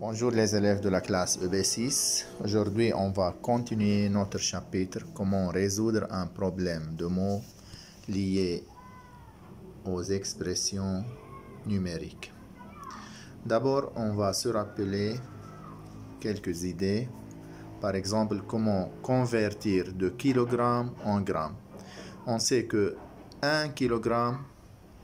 Bonjour les élèves de la classe EB6. Aujourd'hui, on va continuer notre chapitre comment résoudre un problème de mots lié aux expressions numériques. D'abord, on va se rappeler quelques idées. Par exemple, comment convertir de kilogrammes en grammes. On sait que 1 kilogramme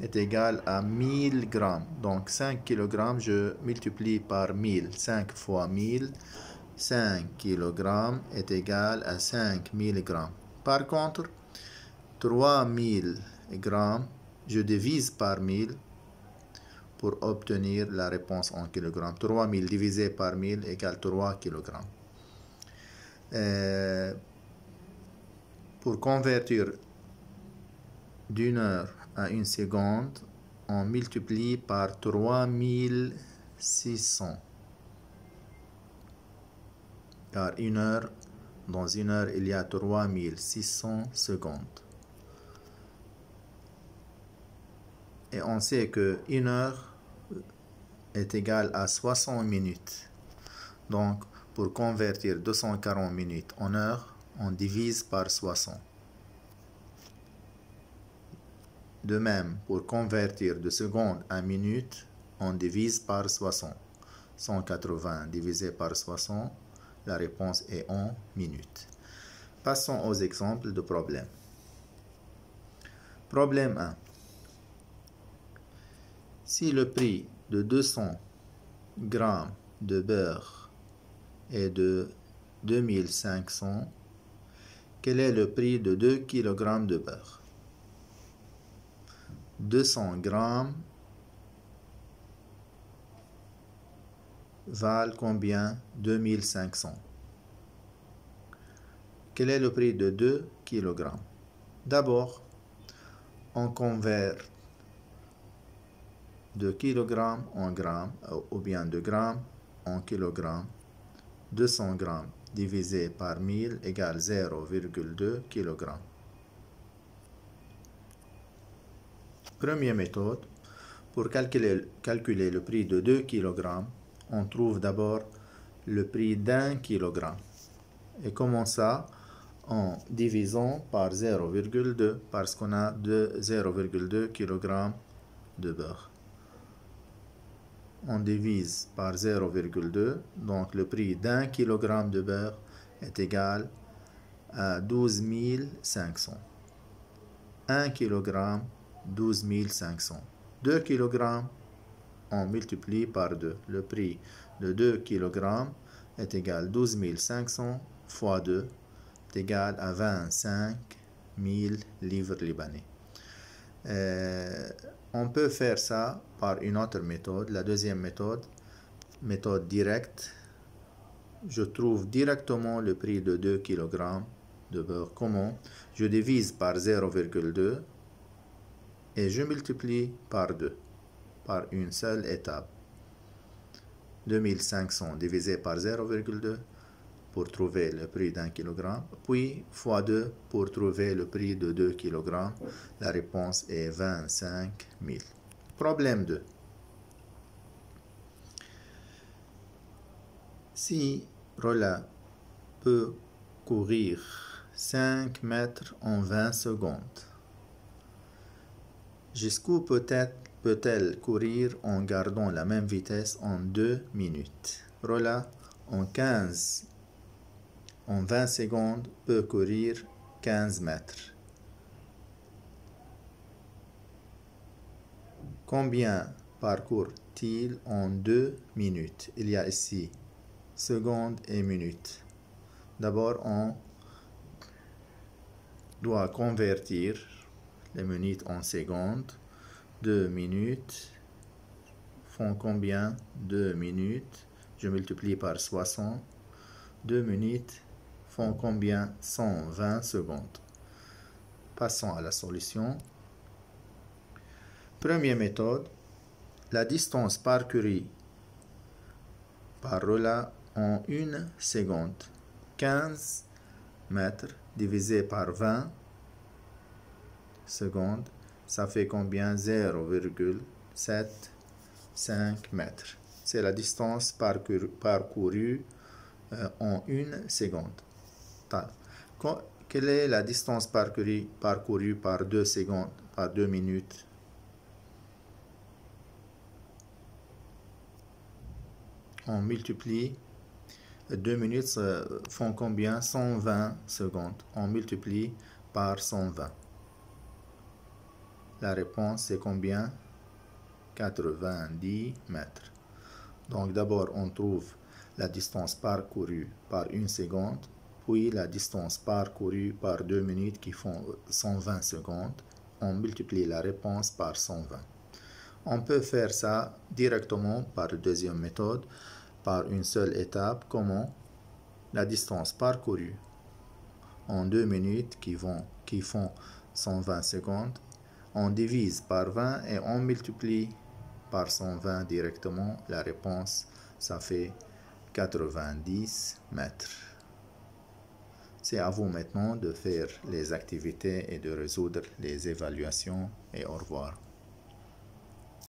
est égal à 1000 grammes. Donc 5 kg, je multiplie par 1000. 5 fois 1000, 5 kg est égal à 5000 grammes. Par contre, 3000 grammes, je divise par 1000 pour obtenir la réponse en kilogrammes. 3000 divisé par 1000 égale 3 kg. Pour convertir d'une heure à une seconde, on multiplie par 3600. Car dans une heure, il y a 3600 secondes. Et on sait que une heure est égale à 60 minutes. Donc, pour convertir 240 minutes en heure, on divise par 60. De même, pour convertir de secondes à minutes, on divise par 60. 180 divisé par 60, la réponse est en minutes. Passons aux exemples de problèmes. Problème 1. Si le prix de 200 g de beurre est de 2500, quel est le prix de 2 kg de beurre? 200 grammes valent combien? 2500. Quel est le prix de 2 kg? D'abord, on convertit de kilogrammes en grammes, ou bien de grammes en kilogrammes. 200 grammes divisé par 1000 égale 0,2 kg. Première méthode, pour calculer le prix de 2 kg, on trouve d'abord le prix d'1 kg. Et comment ça? En divisant par 0,2, parce qu'on a 0,2 kg de beurre. On divise par 0,2, donc le prix d'1 kg de beurre est égal à 12 500. 1 kg, 12 500. 2 kg, on multiplie par 2. Le prix de 2 kg est égal à 12 500 fois 2 est égal à 25 000 livres libanais. On peut faire ça par une autre méthode. La deuxième méthode directe. Je trouve directement le prix de 2 kg de beurre. Comment? Je divise par 0,2 et je multiplie par 2, par une seule étape. 2500 divisé par 0,2 pour trouver le prix d'1 kg, puis fois 2 pour trouver le prix de 2 kg. La réponse est 25 000. Problème 2. Si Roland peut courir 5 mètres en 20 secondes, jusqu'où peut-elle courir en gardant la même vitesse en 2 minutes? Roland, en 20 secondes, peut courir 15 mètres. Combien parcourt-il en 2 minutes? Il y a ici secondes et minutes. D'abord, on doit convertir les minutes en secondes. 2 minutes font combien? 2 minutes. Je multiplie par 60. 2 minutes font combien? 120 secondes. Passons à la solution. Première méthode, la distance parcourue par Roland en 1 seconde. 15 mètres divisé par 20 secondes, ça fait combien? 0,75 mètres. c'est la distance parcourue en 1 seconde. Quelle est la distance parcourue par 2 secondes, par 2 minutes? On multiplie, 2 minutes font combien? 120 secondes. On multiplie par 120. La réponse c'est combien? 90 mètres. Donc d'abord on trouve la distance parcourue par 1 seconde, puis la distance parcourue par 2 minutes qui font 120 secondes. On multiplie la réponse par 120. On peut faire ça directement par la deuxième méthode, par une seule étape. Comment? La distance parcourue en 2 minutes qui font 120 secondes, on divise par 20 et on multiplie par 120 directement. La réponse, ça fait 90 mètres. C'est à vous maintenant de faire les activités et de résoudre les évaluations, et au revoir.